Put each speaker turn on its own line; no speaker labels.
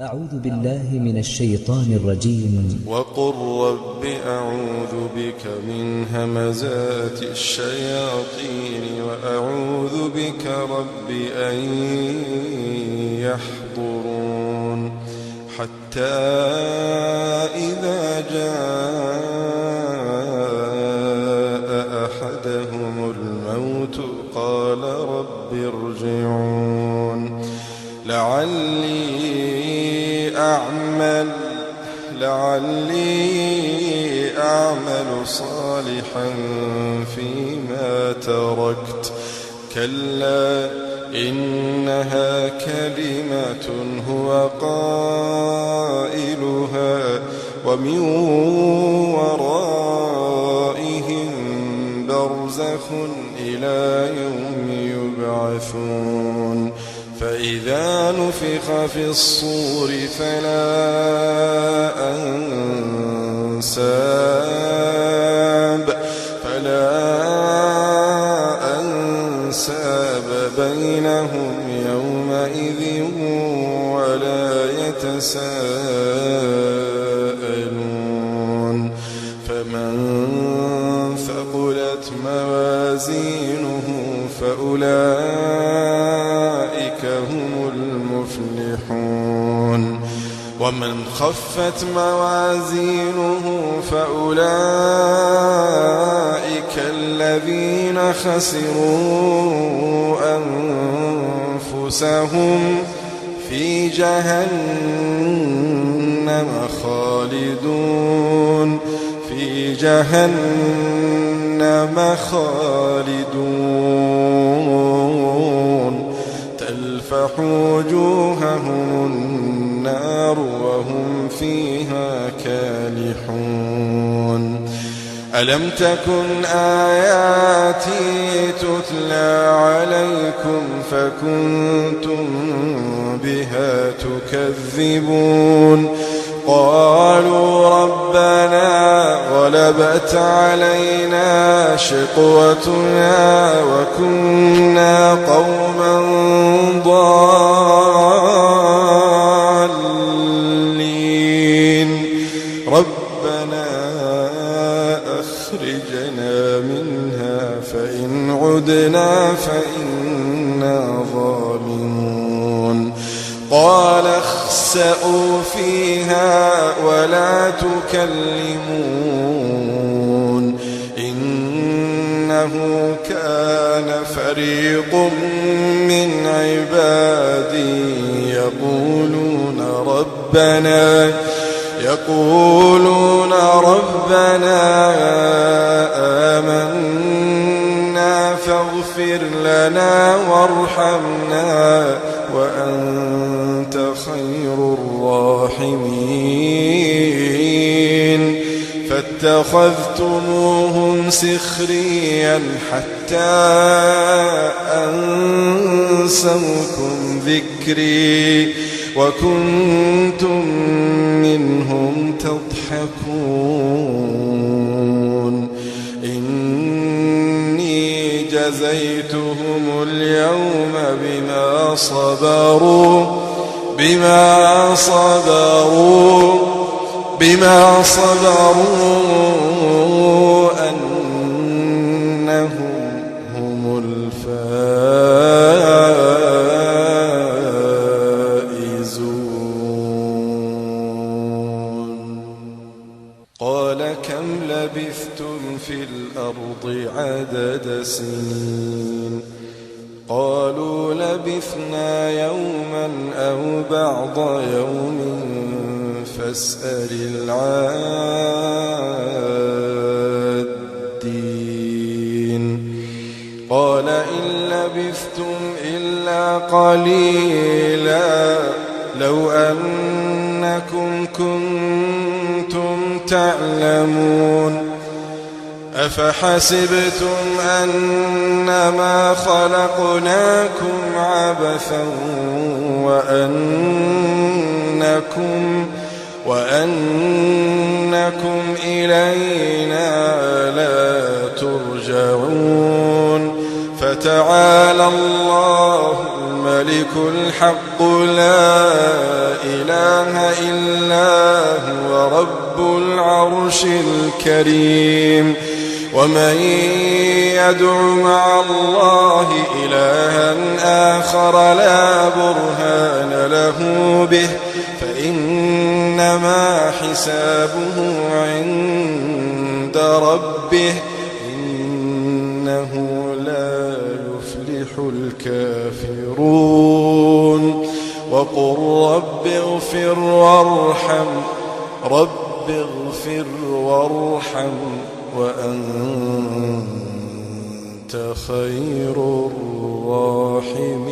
أعوذ بالله من الشيطان الرجيم.
وقل رب أعوذ بك من همزات الشياطين وأعوذ بك رب أن يحضرون حتى إذا جاء أحدهم الموت قال رب ارجعون لعلي أعمل صالحا فيما تركت كلا إنها كلمة هو قائلها ومن ورائهم برزخ إلى يوم يبعثون فإذا نفخ في الصور فلا أنساب بينهم يومئذ ولا يتساءلون فمن ثقلت موازينه فأولئك هم المفلحون ومن خفت موازينه فأولئك الذين خسروا أنفسهم في جهنم خالدون تلفح وجوههم النار وهم فيها كالحون ألم تكن آياتي تتلى عليكم فكنتم بها تكذبون قالوا ربنا غلبت علينا شقوتنا وكنا قوما ضالين ربنا أخرجنا منها فإن عدنا فإنا ظالمون قال اخسئوا فيها ولا تكلمون إنه كان فريق من عبادي يقولون ربنا آمنا فاغفر لنا وارحمنا وأنت خير الراحمين فاتخذتموهم سخريا حتى أنسوكم ذكري وكنتم منهم تضحكون إني جزيتهم اليوم بما صبروا أنهم هم الفائزون قال كم لبثتم في الأرض عدد سنين قالوا لبثنا يوما أو بعض يوم فاسأل العادين قال إن لبثتم إلا قليلا لو أنكم كنتم تعلمون أفحسبتم أنما خلقناكم عبثا وأنكم إلينا لا ترجعون فتعالى الله الملك الحق لا إله إلا هو رب العرش الكريم ومن يدع مع الله إلها آخر لا برهان له به فإنما حسابه عند ربه إنه لا يفلح الكافرون وقل رب اغفر وارحم وأنت خير الراحمين